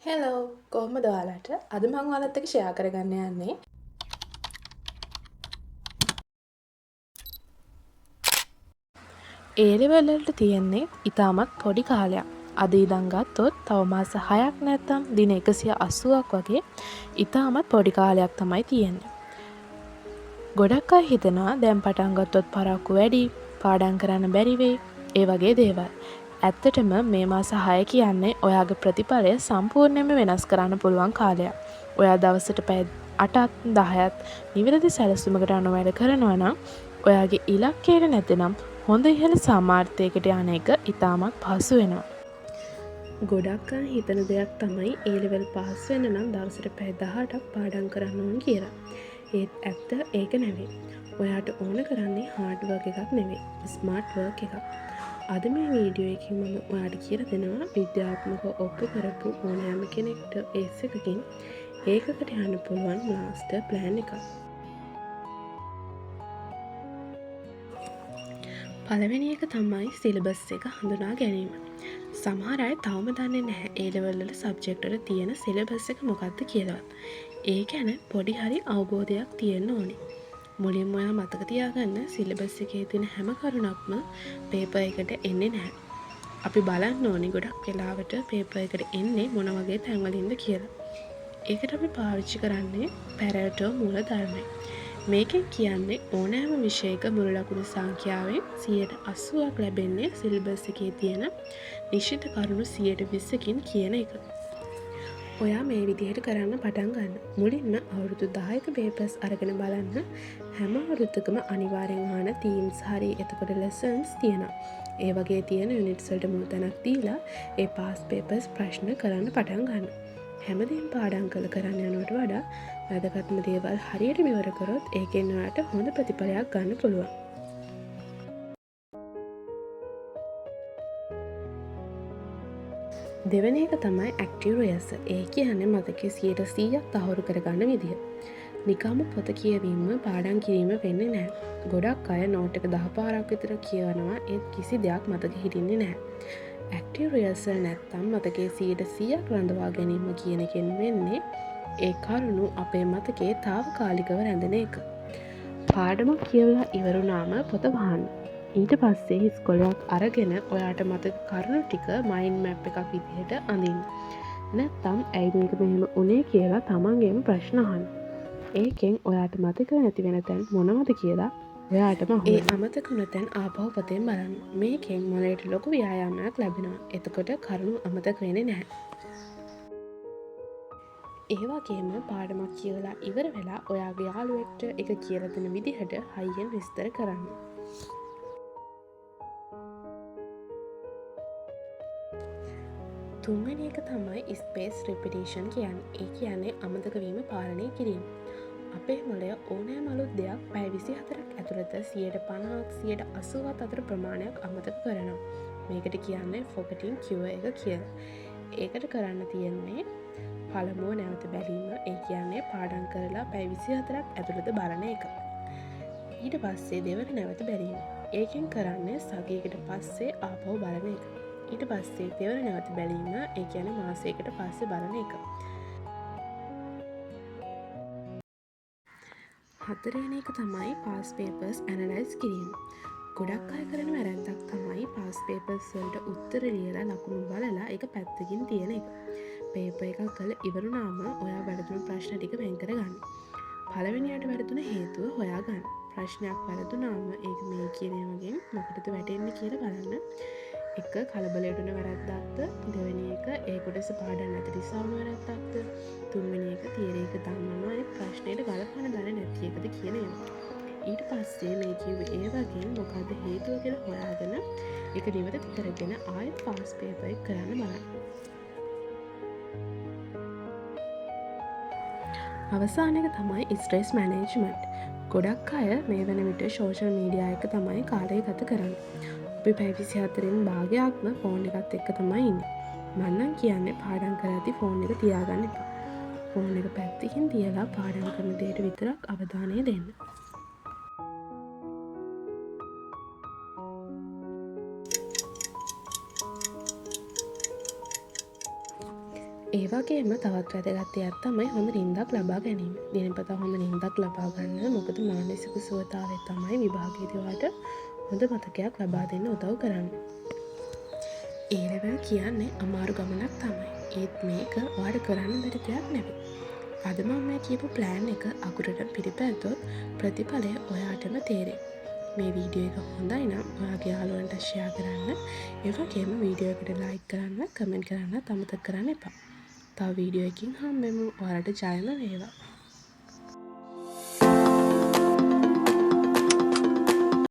Hello කොහොමද ඔයාලට අද මම ඔයාලත් එක්ක ෂෙයා කරගන්න යන්නේ ඒ ලෙවල් වලට තියෙන්නේ ඉතාමත් පොඩි කාලයක්. අද ඉඳන් ගත්තොත් තව මාස 6ක් නැත්නම් දින 180ක් වගේ ඉතාමත් පොඩි කාලයක් තමයි තියෙන්නේ. ගොඩක් අය හිතනවා දැන් පටන් ගත්තොත් පරක්කු වැඩි, පාඩම් කරන්න බැරි වෙයි, ඒ වගේ දේවල්. ඇත්තටම මේ මාස 6 කියන්නේ ඔයාගේ ප්‍රතිඵලය සම්පූර්ණයෙන්ම වෙනස් කරන්න පුළුවන් කාලයක්. ඔයා දවසට පැය 8ක් 10ක් නිවැරදි සැලසුමකට අනුව වැඩ කරනවා නම් ඔයාගේ ඉලක්කයට නැතිනම් හොඳ ඉහළ සාමාර්ථයකට යන එක ඉතාමත් පහසු වෙනවා. ගොඩක් අය හිතන දෙයක් තමයි ඒ ලෙවල් පාස් වෙන්න නම් දවසට පැය 18ක් පාඩම් කරන්න ඕන කියලා. ඒත් ඇත්ත ඒක නෙවෙයි. ඔයාට ඕන කරන්නේ හાર્ඩ් වර්ක් එකක් නෙවෙයි, ස්මාර්ට් වර්ක් එකක්. අද මේ වීඩියෝ එකකින් මම ඔයාලට කියලා දෙනවා විද්‍යාත්මකව ඔප්පු කරපු ඕනෑම කෙනෙක්ට ඒස් එකකින් ඒකකට යන්න පුළුවන් මාස්ටර් ප්ලෑන් එකක්. පළවෙනි එක තමයි සිලබස් එක හඳුනා ගැනීම. සමහර අය තවම දන්නේ නැහැ ඒ ලෙවල් වල සබ්ජෙක්ට් වල තියෙන සිලබස් එක මොකක්ද කියලාවත්. ඒ ගැන පොඩි හරි අවබෝධයක් තියෙන්න ඕනේ. මුලින්ම ඔයා මතක තියාගන්න සිලබස් එකේ තියෙන හැම කරුණක්ම පේපර් එකට එන්නේ නැහැ. අපි බලන්න ඕනේ ගොඩක් වෙලාවට පේපර් එකට එන්නේ මොන වගේ තැන්වලින්ද කියලා. ඒකට අපි පාවිච්චි කරන්නේ පැරටෝ මූලධර්මය. මේකෙන් කියන්නේ ඕනෑම විෂයක මුළු ලකුණු සංඛ්‍යාවෙන් 80%ක් ලැබෙන්නේ සිලබස් එකේ තියෙන නිශ්චිත කරුණු 120කින් කියන එක. ඔයා මේ විදිහට කරන්න පටන් ගන්න. මුලින්ම අවුරුදු 10ක පේපර්ස් අරගෙන බලන්න. හැම අවුරුද්දකම අනිවාර්යෙන් අහන තීම්ස් හරි එතකොට ලෙසන්ස් තියෙනවා. ඒ වගේ තියෙන යුනිට්ස් වලට මුල් තැනක් දීලා ඒ පාස් පේපර්ස් ප්‍රශ්න කරන්න පටන් ගන්න. හැමදේම පාඩම් කරන්න යනවට වඩා වැදගත්ම දේවල් හරියට විවර කරොත් ඒකෙන් ඔයාට හොඳ ප්‍රතිඵලයක් ගන්න පුළුවන්. දෙවෙනි එක තමයි ඇක්ටිව් රිහර්සල්. ඒ කියන්නේ මතකයේ 100% තහවුරු කරගන්න විදිය. නිකම්ම පොත කියවීම පාඩම් කිරීම වෙන්නේ නැහැ. ගොඩක් අය නෝට් එක 10 පාරක් විතර කියවනවා ඒත් කිසි දෙයක් මතක හිටින්නේ නැහැ. ඇක්ටිව් රිහර්සල් නැත්තම් මතකයේ 100%ක් රඳවා ගැනීම කියන එකෙන් වෙන්නේ ඒ කරුණු අපේ මතකයේ తాවකාලිකව රැඳෙන එක. පාඩමක් කියවලා ඉවරුනාම පොත වහන්න. ඊට පස්සේ හිස් කොලයක් අරගෙන ඔයාට මතක කරුණු ටික මයින්ඩ් මැප් එකක් විදිහට අඳින්න. නැත්තම් ඇයි මේක මෙහෙම උනේ කියලා තමන්ගේම ප්‍රශ්න අහන්න. ඒකෙන් ඔයාට මතක නැති වෙන තැන් මොනවද කියලා ඔයාටම ඒ අමතක වුණ තැන් ආපහු පොතෙන් බලන්න. මේකෙන් මොළයට ලොකු ව්‍යායාමයක් ලැබෙනවා. එතකොට කරුණු අමතක වෙන්නේ නැහැ. ඒ වගේම පාඩමක් කියලා ඉවර වෙලා ඔයාගේ යාළුවෙක්ට එක කියලා දෙන විදිහට හයියෙන් විස්තර කරන්න. තුන්වෙනි එක තමයි ස්පේස් රිපිටිෂන් කියන්නේ. ඒ කියන්නේ අමතක වීම පාලනය කිරීම. අපේ මොළය ඕනෑම අලුත් දෙයක් පැය 24ක් ඇතුළත 50%ක් 80%ක් අතර ප්‍රමාණයක් අමතක කරනවා. මේකට කියන්නේ forgetting cure එක කියලා. ඒකට කරන්න තියෙන්නේ පළමුව නැවත බැලීම. ඒ කියන්නේ පාඩම් කරලා පැය 24ක් ඇතුළත බලන එක. ඊට පස්සේ දෙවන නැවත බැලීම. ඒකෙන් කරන්නේ සතියකට පස්සේ ආපහු බලන එක. ඊට පස්සේ දෙවන නැවත බැලීම. ඒ කියන්නේ මාසයකට පස්සේ බලන එක. හතරවෙනි එක තමයි පාස් පේපර්ස් ඇනලයිස් කිරීම. ගොඩක් අය කරන වැරැද්දක් තමයි පාස් පේපර්ස් වලට උත්තර ලියලා ලකුණු බලලා ඒක පැත්තකින් තියෙන එක. පේපර් එකක් කරලා ඉවරුනාම ඔයා වැරදුණු ප්‍රශ්න ටික වෙන් කරගන්න. පළවෙනියට වැරදුන හේතුව හොයාගන්න. ප්‍රශ්නයක් වැරදුනාම ඒක මේ කියන ඒවාගෙන් මොකටද වැටෙන්නේ කියලා බලන්න. එක කලබලයට වුණ වැරද්දක්ද, දෙවෙනි එක ඒ කොටස පාඩම් නැති නිසා වුණ වැරද්දක්ද, තුන්වෙනි එක තියරි එක දාන්නම ඒ ප්‍රශ්නෙට ගලපන්න දන්නේ නැති එකද කියන ඒවා. ඊට පස්සේ මේ කිව්වේ ඒ වගේ මොකද්ද හේතුව කියලා හොයාගෙන ඒක නිවැරදි කරගෙන ආයෙත් පාස් පේපර් එක කරන්න බලන්න. අවසාන එක තමයි ස්ට්‍රෙස් මැනේජ්මන්ට්. ගොඩක් අය මේ වෙන විට සෝෂල් මීඩියා එක තමයි කාලය ගත කරන්නේ. අපි පැය 24න් භාගයක්ම ෆෝන් එකත් එක්ක තමයි ඉන්නේ. මම නම් කියන්නේ පාඩම් කරද්දී ෆෝන් එක තියාගන්න එපා. ෆෝන් එක පැත්තකින් තියලා පාඩම් කරන දෙයට විතරක් අවධානය දෙන්න. ඒ වගේම තවත් වැදගත් දෙයක් තමයි හොඳ නිින්දක් ලබා ගැනීම. දිනපතා හොඳ නිින්දක් ලබා ගන්න. මොකද මානසික සුවතාවය තමයි විභාගයේදී ඔයාලට හොඳ මතකයක් ලබා දෙන්න උදව් කරන්නේ. ඒ ලෙවල් කියන්නේ අමාරු ගමනක් තමයි. ඒත් මේක ඔයාලට කරන්න බැරි දෙයක් නෙවෙයි. අද මම මේ කියපු ප්ලෑන් එක අකුරට පිළිපැද්දොත් ප්‍රතිඵලය ඔයාටම තේරෙයි. මේ වීඩියෝ එක හොඳයි නම් ඔයාගේ යාළුවන්ට ෂෙයා කරන්න. ඒ වගේම වීඩියෝ එකට ලයික් කරන්න, කමෙන්ට් කරන්න අමතක කරන්න එපා. තව වීඩියෝ එකකින් හම්බෙමු. ඔයාලට ජයම වේවා.